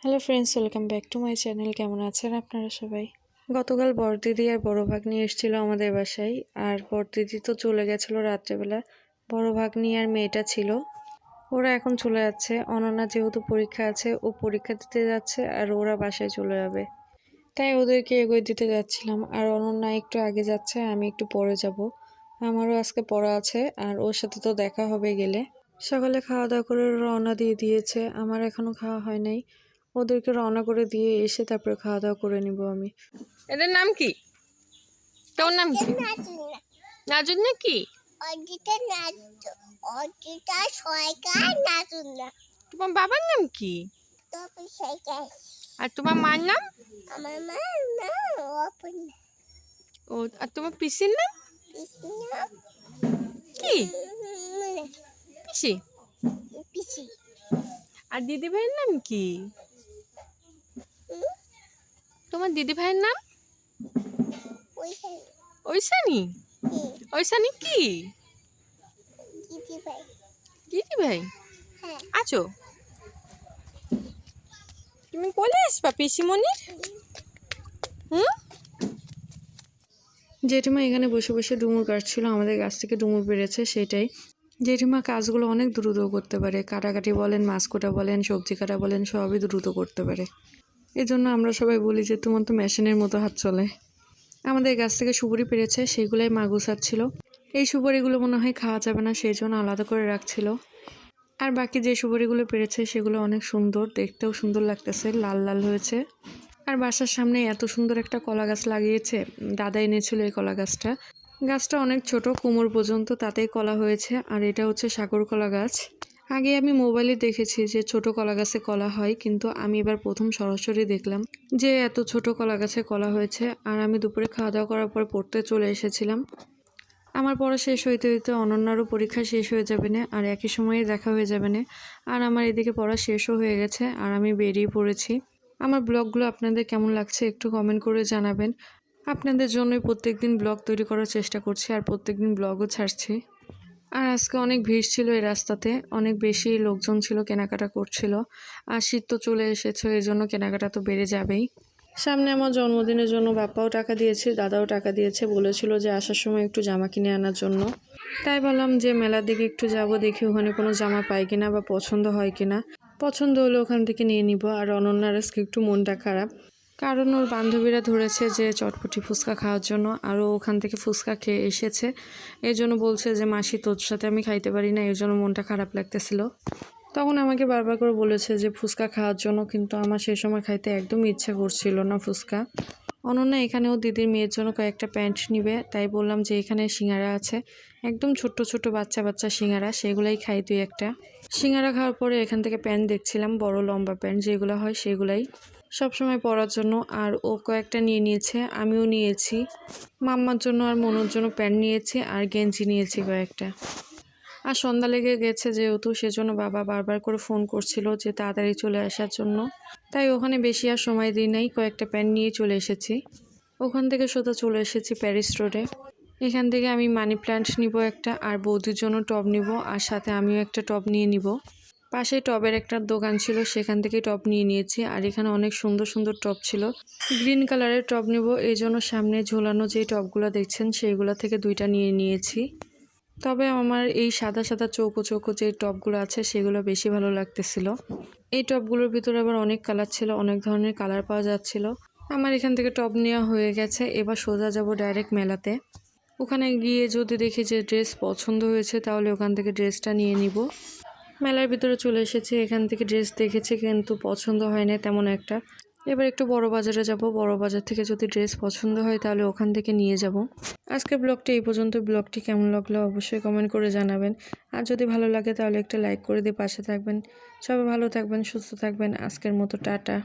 Hello friends, welcome back to my channel. কেমন আছেন আপনারা সবাই? গতকাল বড়দিদি আর বড় ভাগ্নি এসেছিলো আমাদের বাসায়। আর বড়দিদি তো চলে গেছিলো রাত্রেবেলা। বড় ভাগ্নি আর মেয়েটা ছিল, ওরা এখন চলে যাচ্ছে। অনন্যা যেহেতু পরীক্ষা আছে, ও পরীক্ষা দিতে যাচ্ছে আর ওরা বাসায় চলে যাবে, তাই ওদেরকে এগিয়ে দিতে যাচ্ছিলাম। আর অনন্যা একটু আগে যাচ্ছে, আমি একটু পরে যাব। আমারও আজকে পড়া আছে আর ওর সাথে তো দেখা হবে গেলে। সকালে খাওয়া দাওয়া করে রওনা দিয়ে দিয়েছে, আমার এখনো খাওয়া হয় নাই। ওদেরকে রওনা করে দিয়ে এসে তারপরে খাওয়া দাওয়া করে নিব আমি। এদের নাম কি? তোর নাম কি? নাজুন নাকি? তোমার বাবার নাম কি? আর তোমার মার নাম? ও, আর তোমার পিসির নাম কি? পিসি। আর দিদি ভাইয়ের নাম কি? তোমার দিদি ভাইয়ের নাম? ঐশানী। ঐশানী কি? দিদি ভাই। আছো? তুমি কোলে আসবা পিসিমণির? জেঠিমা এখানে বসে বসে ডুমুর কাটছিল, আমাদের গাছ থেকে ডুমুর পেড়েছে সেটাই। জেঠিমা কাজগুলো অনেক দ্রুত করতে পারে, কাটাকাটি বলেন, মাছ কাটা বলেন, সবজি কাটা বলেন, সবই দ্রুত করতে পারে। এই জন্য আমরা সবাই বলি যে তোমার তো মেশিনের মতো হাত চলে। আমাদের গাছ থেকে সুপুরি পেরেছে, সেগুলাই মা গুছাচ্ছিল। এই সুপারিগুলো মনে হয় খাওয়া যাবে না, সেই জন্য আলাদা করে রাখছিল। আর বাকি যে সুপারিগুলো পেরেছে সেগুলো অনেক সুন্দর, দেখতেও সুন্দর লাগতেছে, লাল লাল হয়েছে। আর বাসার সামনে এত সুন্দর একটা কলা গাছ লাগিয়েছে, দাদা এনেছিল এই কলা গাছটা। গাছটা অনেক ছোট, কোমর পর্যন্ত, তাতেই কলা হয়েছে। আর এটা হচ্ছে সাগর কলা গাছ। আগে আমি মোবাইলে দেখেছি যে ছোট কলা গাছে কলা হয়, কিন্তু আমি এবার প্রথম সরাসরি দেখলাম যে এত ছোট কলা গাছে কলা হয়েছে। আর আমি দুপুরে খাওয়া দাওয়া করার পর পড়তে চলে এসেছিলাম। আমার পড়া শেষ হইতে হইতে অনন্যারও পরীক্ষা শেষ হয়ে যাবে না, আর একই সময়ে দেখা হয়ে যাবে না। আর আমার এদিকে পড়া শেষও হয়ে গেছে আর আমি বেরিয়ে পড়েছি। আমার ব্লগগুলো আপনাদের কেমন লাগছে একটু কমেন্ট করে জানাবেন। আপনাদের জন্যই প্রত্যেকদিন ব্লগ তৈরি করার চেষ্টা করছি আর প্রত্যেকদিন ব্লগও ছাড়ছি। আর আজকে অনেক ভিড় ছিল এই রাস্তাতে, অনেক বেশি লোকজন ছিল, কেনাকাটা করছিল। আর শীত তো চলে এসেছে, এই জন্য কেনাকাটা তো বেড়ে যাবেই। সামনে আমার জন্মদিনের জন্য বাপ্পাও টাকা দিয়েছে, দাদাও টাকা দিয়েছে, বলেছিল যে আসার সময় একটু জামা কিনে আনার জন্য। তাই বললাম যে মেলার দিকে একটু যাব, দেখি ওখানে কোনো জামা পাই কিনা বা পছন্দ হয় কিনা। পছন্দ হলে ওখান থেকে নিয়ে নিব। আর অনন্যার আজকে একটু মনটা খারাপ, কারণ ওর বান্ধবীরা ধরেছে যে চটপটি ফুচকা খাওয়ার জন্য, আরও ওখান থেকে ফুচকা খেয়ে এসেছে। এই জন্য বলছে যে মাসি তোর সাথে আমি খাইতে পারি না, এই জন্য মনটা খারাপ লাগতেছিল। তখন আমাকে বারবার করে বলেছে যে ফুচকা খাওয়ার জন্য, কিন্তু আমার সেই সময় খাইতে একদমই ইচ্ছা করছিল না ফুচকা। অনন্যা এখানেও দিদির মেয়ের জন্য কয়েকটা প্যান্ট নিবে, তাই বললাম যে এখানে সিঙ্গারা আছে, একদম ছোট্ট ছোট্ট বাচ্চা বাচ্চা সিঙ্গারা, সেগুলাই খাই তুই একটা। সিঙ্গারা খাওয়ার পরে এখান থেকে প্যান্ট দেখছিলাম, বড় লম্বা প্যান্ট যেগুলো হয় সেগুলাই সবসময় পরার জন্য। আর ও কয়েকটা নিয়ে নিয়েছে, আমিও নিয়েছি। মাম্মার জন্য আর মনোর জন্য প্যান্ট নিয়েছি আর গেঞ্জি নিয়েছি কয়েকটা। আর সন্ধ্যা লেগে গেছে যেহেতু, সেজন্য বাবা বারবার করে ফোন করছিল যে তাড়াতাড়ি চলে আসার জন্য। তাই ওখানে বেশি আর সময় দিই নাই, কয়েকটা প্যান্ট নিয়ে চলে এসেছি। ওখান থেকে সোজা চলে এসেছি প্যারিস রোডে। এখান থেকে আমি মানি প্ল্যান্ট নিব একটা, আর বৌদির জন্য টব নিব, আর সাথে আমিও একটা টব নিয়ে নিব। পাশে টবের একটা দোকান ছিল, সেখান থেকে টব নিয়ে নিয়েছি। আর এখানে অনেক সুন্দর সুন্দর টব ছিল, গ্রিন কালারের টব নিব, এই জন্য সামনে ঝোলানো যে টবগুলো দেখছেন সেইগুলো থেকে দুইটা নিয়ে নিয়েছি। তবে আমার এই সাদা সাদা চৌকো চৌকো যে টবগুলো আছে সেগুলো বেশি ভালো লাগতেছিল। এই টবগুলোর ভিতরে আবার অনেক কালার ছিল, অনেক ধরনের কালার পাওয়া যাচ্ছিল। আমার এখান থেকে টব নেওয়া হয়ে গেছে, এবার সোজা যাব ডাইরেক্ট মেলাতে। ওখানে গিয়ে যদি দেখি যে ড্রেস পছন্দ হয়েছে তাহলে ওখান থেকে ড্রেসটা নিয়ে নিব। মেলার ভিতরে চলে এসেছি, এখান থেকে ড্রেস দেখেছি কিন্তু পছন্দ হয় না তেমন একটা। এবার একটু বড় বাজারে যাব, বড় বাজার থেকে যদি ড্রেস পছন্দ হয় তাহলে ওখান থেকে নিয়ে যাব। আজকের ব্লগটি এই পর্যন্ত। ব্লগটি কেমন লাগলো অবশ্যই কমেন্ট করে জানাবেন। আর যদি ভালো লাগে তাহলে একটা লাইক করে দিয়ে পাশে থাকবেন। সবাই ভালো থাকবেন, সুস্থ থাকবেন। আজকের মতো টাটা।